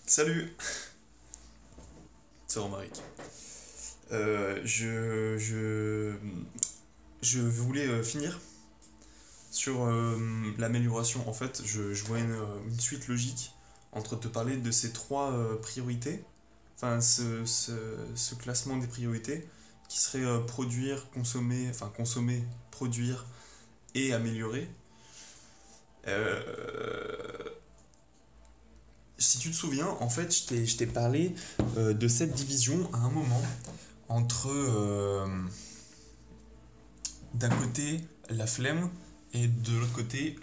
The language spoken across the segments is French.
Salut, c'est Romaric. Euh, je, je, je voulais finir sur l'amélioration. En fait, je vois une suite logique entre te parler de ces trois priorités, enfin ce classement des priorités qui serait produire, consommer, enfin consommer, produire et améliorer. Euh, Si tu te souviens, en fait, je t'ai parlé de cette division à un moment entre d'un côté la flemme et de l'autre côté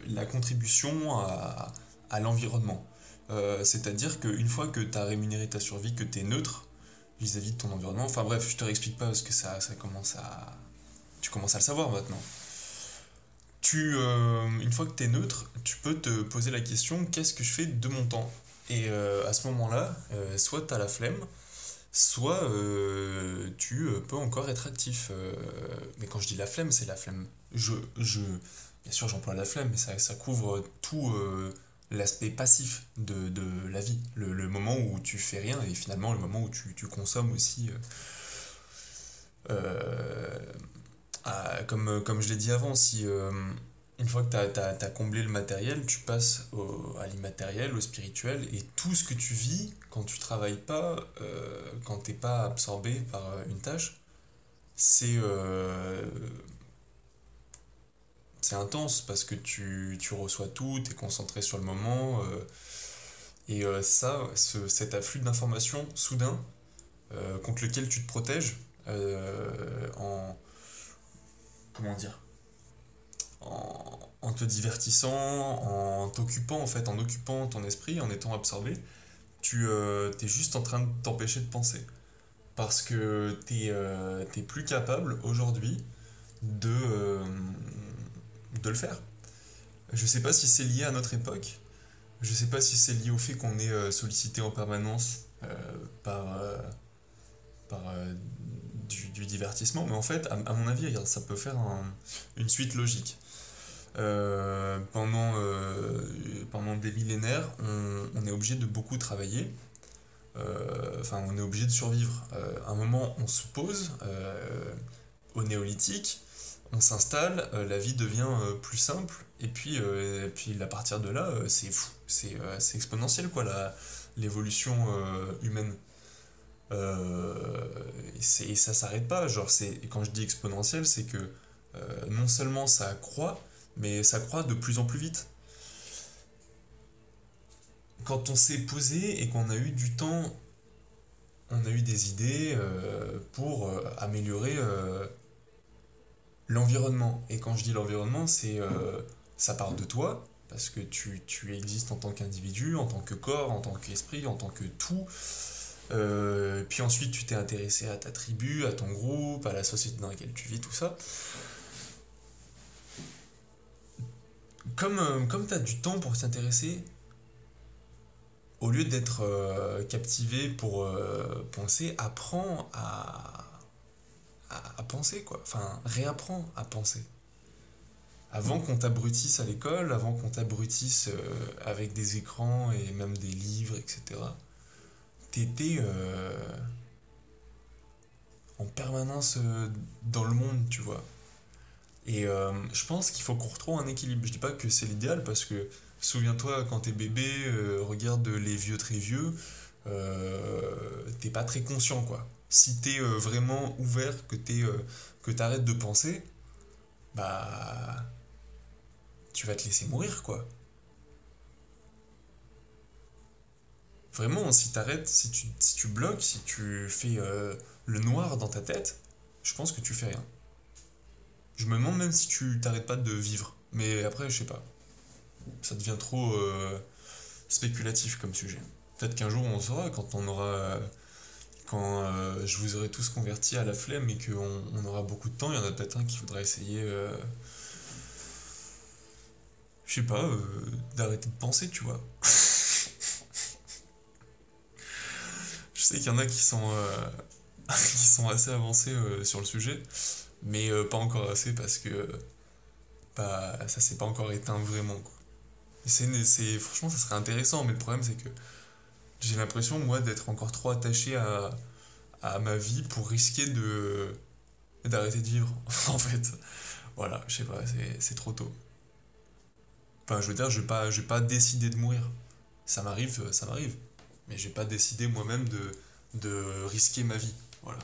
la contribution à l'environnement. C'est-à-dire qu'une fois que tu as rémunéré ta survie, que tu es neutre vis-à-vis de ton environnement, enfin bref, je te réexplique pas parce que ça commence à... Tu commences à le savoir maintenant. Une fois que tu es neutre, tu peux te poser la question qu'est-ce que je fais de mon temps. Et à ce moment-là, soit tu as la flemme, soit tu peux encore être actif. Mais quand je dis la flemme, c'est la flemme. Bien sûr, j'emploie la flemme, mais ça couvre tout l'aspect passif de la vie. Le moment où tu fais rien et finalement le moment où tu consommes aussi. Euh, comme je l'ai dit avant, si une fois que tu as comblé le matériel, tu passes à l'immatériel, au spirituel, et tout ce que tu vis quand tu travailles pas, quand t'es pas absorbé par une tâche, c'est c'est intense parce que tu reçois tout, tu es concentré sur le moment, et cet afflux d'informations soudain contre lequel tu te protèges en, comment dire, en te divertissant, en t'occupant en fait, en occupant ton esprit, en étant absorbé, tu es juste en train de t'empêcher de penser. Parce que t'es plus capable aujourd'hui de le faire. Je sais pas si c'est lié à notre époque, je sais pas si c'est lié au fait qu'on est sollicité en permanence par, du divertissement, mais en fait, à mon avis, regarde, ça peut faire une suite logique. Pendant des millénaires, on est obligé de beaucoup travailler. Enfin, on est obligé de survivre. À un moment, on se pose au néolithique, on s'installe, la vie devient plus simple, et puis à partir de là, c'est fou, c'est exponentiel quoi, l'évolution humaine. Et ça s'arrête pas. Genre, et quand je dis exponentiel, c'est que non seulement ça croît, mais ça croît de plus en plus vite. Quand on s'est posé et qu'on a eu du temps, on a eu des idées pour améliorer l'environnement. Et quand je dis l'environnement, ça part de toi, parce que tu existes en tant qu'individu, en tant que corps, en tant qu'esprit, en tant que tout. Puis ensuite, tu t'es intéressé à ta tribu, à ton groupe, à la société dans laquelle tu vis, tout ça. Comme tu as du temps pour t'intéresser, au lieu d'être captivé pour penser, apprends à penser, quoi. Enfin, réapprends à penser. Avant qu'on t'abrutisse à l'école, avant qu'on t'abrutisse avec des écrans et même des livres, etc., t'étais en permanence dans le monde, tu vois. Et je pense qu'il faut qu'on retrouve un équilibre. Je dis pas que c'est l'idéal parce que souviens-toi quand t'es bébé, regarde les vieux très vieux, t'es pas très conscient quoi. Si t'es vraiment ouvert, que t'arrêtes de penser, bah tu vas te laisser mourir quoi. Vraiment, si t'arrêtes, si tu bloques, si tu fais le noir dans ta tête, je pense que tu fais rien. Je me demande même si tu t'arrêtes pas de vivre. Mais après, je sais pas. Ça devient trop spéculatif comme sujet. Peut-être qu'un jour on saura quand on aura. Quand je vous aurai tous convertis à la flemme et qu'on aura beaucoup de temps, il y en a peut-être un qui voudra essayer, je sais pas, d'arrêter de penser, tu vois. Je sais qu'il y en a qui sont, qui sont assez avancés sur le sujet, mais pas encore assez parce que bah, ça s'est pas encore éteint vraiment, quoi. Franchement, ça serait intéressant, mais le problème c'est que J'ai l'impression, moi, d'être encore trop attaché à ma vie pour risquer d'arrêter de vivre, en fait. Voilà, je sais pas, c'est trop tôt. Enfin, je veux dire, je vais pas décider de mourir. Ça m'arrive. Mais j'ai pas décidé moi-même de risquer ma vie. Voilà.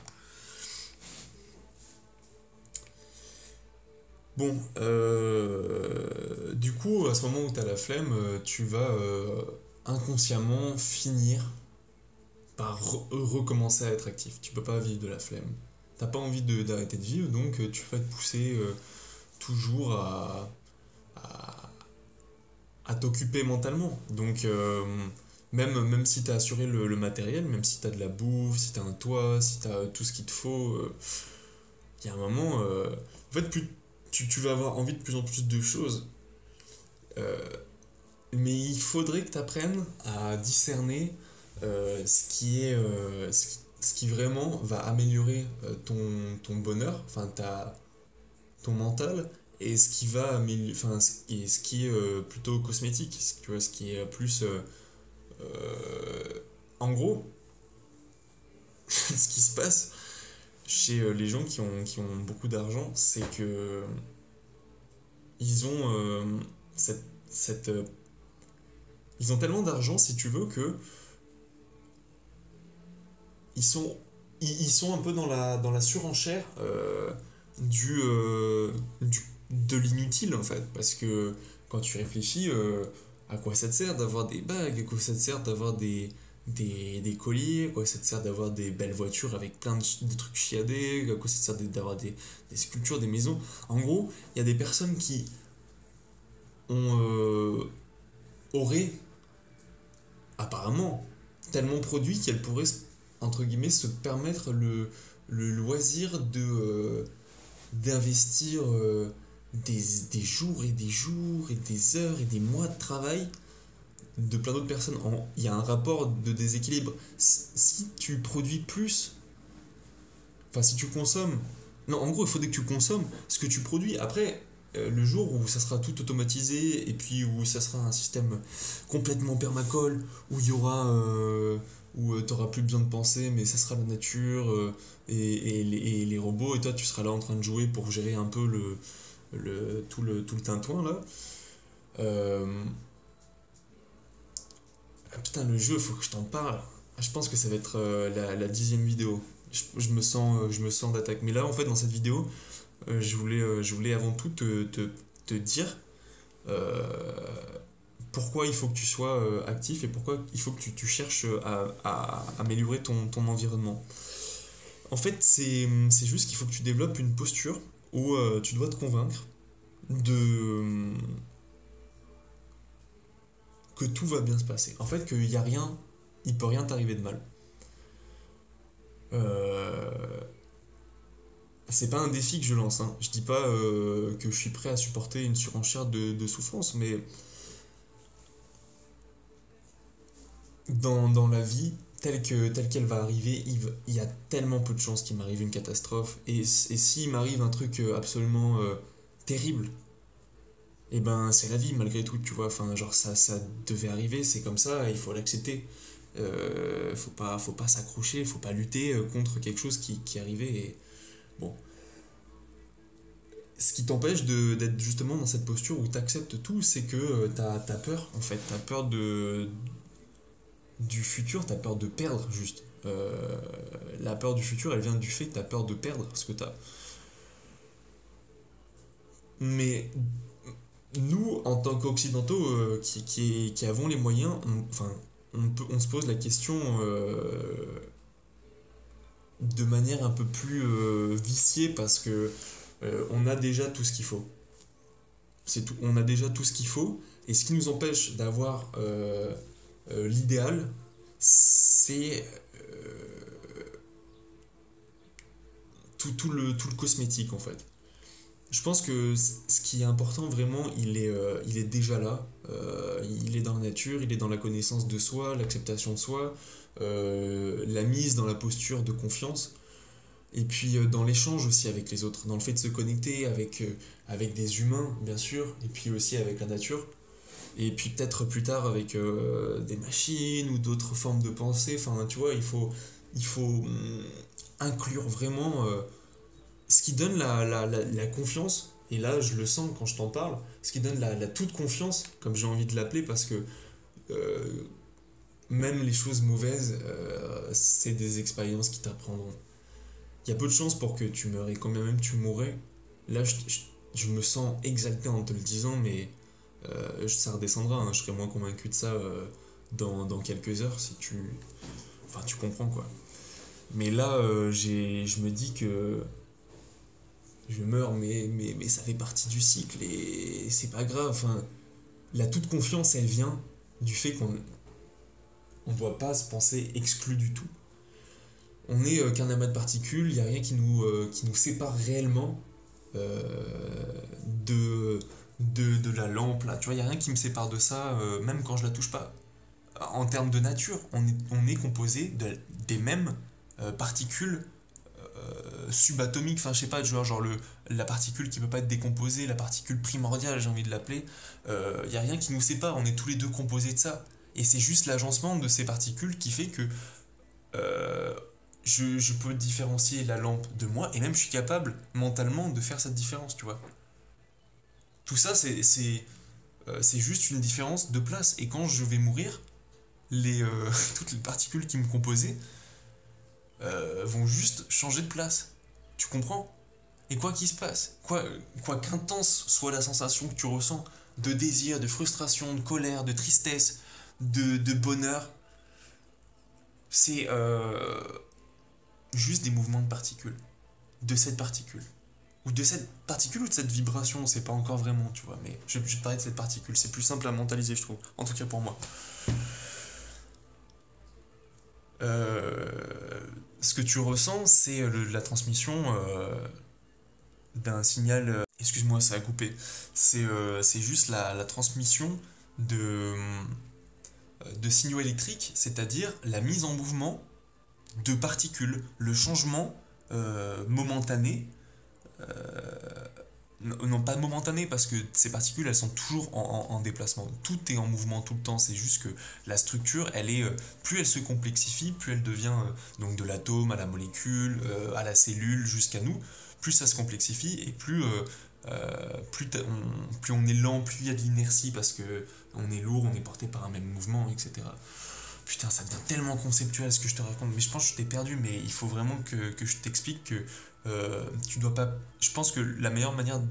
Bon, du coup, à ce moment où t'as la flemme, tu vas inconsciemment finir par recommencer à être actif. Tu peux pas vivre de la flemme. T'as pas envie d'arrêter de vivre, donc tu vas te pousser toujours à, à t'occuper mentalement. Donc, même si t'as assuré le matériel, même si t'as de la bouffe, si t'as un toit, si t'as tout ce qu'il te faut, il y a un moment, en fait, tu vas avoir envie de plus en plus de choses. Euh, mais il faudrait que tu apprennes à discerner ce qui vraiment va améliorer ton bonheur, enfin ton mental, et ce qui va améliorer, enfin ce qui est plutôt cosmétique, tu vois, ce qui est plus en gros, ce qui se passe chez les gens qui ont beaucoup d'argent, c'est que ils ont cette ils ont tellement d'argent, si tu veux, que ils sont, ils sont un peu dans la surenchère du, de l'inutile, en fait. Parce que quand tu réfléchis, à quoi ça te sert d'avoir des bagues, à quoi ça te sert d'avoir des colliers, à quoi ça te sert d'avoir des belles voitures avec plein de trucs chiadés, à quoi ça te sert d'avoir des sculptures, des maisons. En gros, il y a des personnes qui ont, auraient apparemment tellement produit qu'elle pourrait entre guillemets se permettre le loisir d'investir des jours et des jours et des heures et des mois de travail de plein d'autres personnes. Il y a un rapport de déséquilibre. Si tu produis plus, enfin si tu consommes, non, en gros il faudrait que tu consommes ce que tu produis. Après, le jour où ça sera tout automatisé et puis où ça sera un système complètement permacole, où il y aura où tu n'auras plus besoin de penser, mais ça sera la nature et les robots, et toi tu seras là en train de jouer pour gérer un peu tout le tintouin là. Euh, ah, putain, le jeu, faut que je t'en parle. Ah, je pense que ça va être la 10e vidéo. Je me sens d'attaque. Mais là, en fait, dans cette vidéo, je voulais avant tout te dire euh, pourquoi il faut que tu sois actif et pourquoi il faut que tu cherches à améliorer ton environnement. En fait, c'est juste qu'il faut que tu développes une posture où tu dois te convaincre de que tout va bien se passer. En fait, qu'il y a rien, il peut rien t'arriver de mal. Euh, c'est pas un défi que je lance, hein. Je dis pas que je suis prêt à supporter une surenchère de souffrance, mais dans la vie, telle qu'elle va arriver, il y a tellement peu de chances qu'il m'arrive une catastrophe. Et s'il m'arrive un truc absolument terrible, et ben c'est la vie malgré tout, tu vois. Enfin, genre ça devait arriver, c'est comme ça, il faut l'accepter. Faut pas s'accrocher, faut pas lutter contre quelque chose qui est arrivé. Et bon, ce qui t'empêche d'être justement dans cette posture où tu acceptes tout, c'est que t'as peur, en fait. T'as peur du futur, t'as peur de perdre, juste. La peur du futur, elle vient du fait que t'as peur de perdre ce que t'as. Mais nous, en tant qu'occidentaux qui avons les moyens, enfin, on se pose la question de manière un peu plus viciée parce que on a déjà tout ce qu'il faut. C'est tout, on a déjà tout ce qu'il faut. Et ce qui nous empêche d'avoir l'idéal, c'est tout le cosmétique en fait. Je pense que ce qui est important vraiment, il est déjà là. Il est dans la nature, il est dans la connaissance de soi, l'acceptation de soi, la mise dans la posture de confiance. Et puis dans l'échange aussi avec les autres, dans le fait de se connecter avec des humains, bien sûr, et puis aussi avec la nature. Et puis peut-être plus tard avec des machines ou d'autres formes de pensée. Enfin, tu vois, il faut inclure vraiment ce qui donne la confiance. Et là, je le sens quand je t'en parle, ce qui donne la toute confiance, comme j'ai envie de l'appeler, parce que euh, même les choses mauvaises, c'est des expériences qui t'apprendront. Il y a peu de chances pour que tu meurs, et quand bien même tu mourrais, là, je me sens exalté en te le disant, mais ça redescendra, hein, je serai moins convaincu de ça dans quelques heures si tu. Enfin, tu comprends quoi. Mais là, je me dis que je meurs, mais ça fait partie du cycle et c'est pas grave. Enfin, la toute confiance, elle vient du fait qu'on ne doit pas se penser exclu du tout. On n'est qu'un amas de particules, il n'y a rien qui nous sépare réellement euh, de, de la lampe. Là. Tu vois, il n'y a rien qui me sépare de ça, même quand je la touche pas. En termes de nature, on est composé des mêmes particules subatomiques, enfin je sais pas, la particule qui peut pas être décomposée, la particule primordiale, j'ai envie de l'appeler, y a rien qui nous sépare, on est tous les deux composés de ça. Et c'est juste l'agencement de ces particules qui fait que euh, je peux différencier la lampe de moi, et même je suis capable mentalement de faire cette différence, tu vois. Tout ça, c'est juste une différence de place. Et quand je vais mourir, toutes les particules qui me composaient vont juste changer de place. Tu comprends? Et quoi qu'il se passe, quoi qu'intense soit la sensation que tu ressens, de désir, de frustration, de colère, de tristesse, de bonheur, c'est juste des mouvements de particules. De cette particule. Ou de cette particule ou de cette vibration, c'est pas encore vraiment, tu vois. Mais je vais te parler de cette particule, c'est plus simple à mentaliser, je trouve. En tout cas pour moi. Ce que tu ressens, c'est la transmission d'un signal. Excuse-moi, ça a coupé. C'est juste la transmission de signaux électriques, c'est-à-dire la mise en mouvement de particules, le changement momentané. Non, pas momentané, parce que ces particules, elles sont toujours en déplacement. Tout est en mouvement tout le temps. C'est juste que la structure, plus elle se complexifie, plus elle devient donc de l'atome à la molécule, à la cellule, jusqu'à nous. Plus ça se complexifie et plus on est lent, plus il y a de l'inertie parce que on est lourd, on est porté par un même mouvement, etc. Putain, ça devient tellement conceptuel ce que je te raconte. Mais je pense que je t'ai perdu, mais il faut vraiment que je t'explique que tu dois pas. Je pense que la meilleure manière.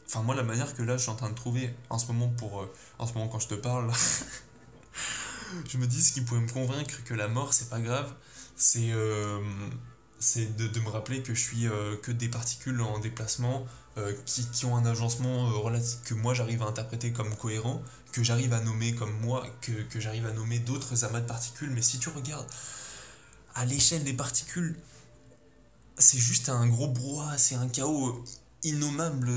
Enfin, moi, la manière que là je suis en train de trouver en ce moment en ce moment, quand je te parle, je me dis ce qui pourrait me convaincre que la mort c'est pas grave, c'est de me rappeler que je suis que des particules en déplacement qui ont un agencement relatif que moi j'arrive à interpréter comme cohérent, que j'arrive à nommer comme moi, que j'arrive à nommer d'autres amas de particules. Mais si tu regardes à l'échelle des particules, c'est juste un gros brouhaha, c'est un chaos innommable,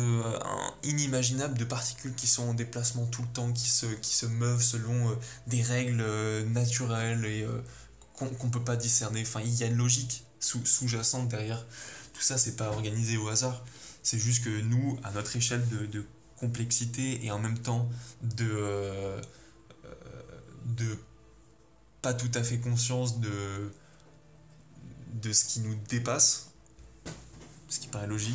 inimaginable de particules qui sont en déplacement tout le temps, qui se meuvent selon des règles naturelles et qu'on ne peut pas discerner. Enfin, il y a une logique sous-jacente derrière. Tout ça, c'est pas organisé au hasard. C'est juste que nous, à notre échelle de complexité et en même temps de pas tout à fait conscience de ce qui nous dépasse, ce qui paraît logique,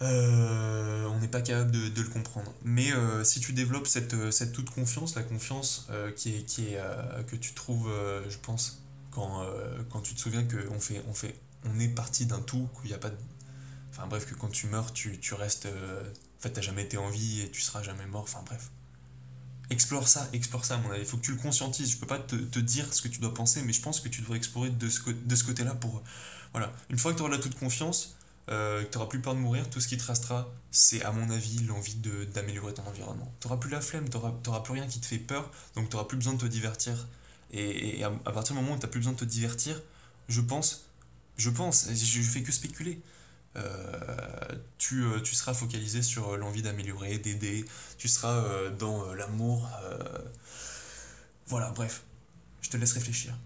on n'est pas capable de le comprendre. Mais si tu développes cette toute confiance, la confiance que tu trouves, je pense, quand tu te souviens on est parti d'un tout, qu'il n'y a pas de. Enfin bref, que quand tu meurs, tu restes. En fait, t'as jamais été en vie et tu seras jamais mort. Enfin bref. Explore ça à mon avis. Il faut que tu le conscientises. Je peux pas te dire ce que tu dois penser, mais je pense que tu devrais explorer de ce côté-là pour. Voilà. Une fois que tu auras la toute confiance, que tu n'auras plus peur de mourir, tout ce qui te restera, c'est à mon avis l'envie d'améliorer ton environnement. Tu n'auras plus la flemme, tu n'auras plus rien qui te fait peur, donc tu n'auras plus besoin de te divertir. Et à partir du moment où tu n'as plus besoin de te divertir, je pense, je fais que spéculer. Tu seras focalisé sur l'envie d'améliorer, d'aider, tu seras dans l'amour. Voilà, bref, je te laisse réfléchir.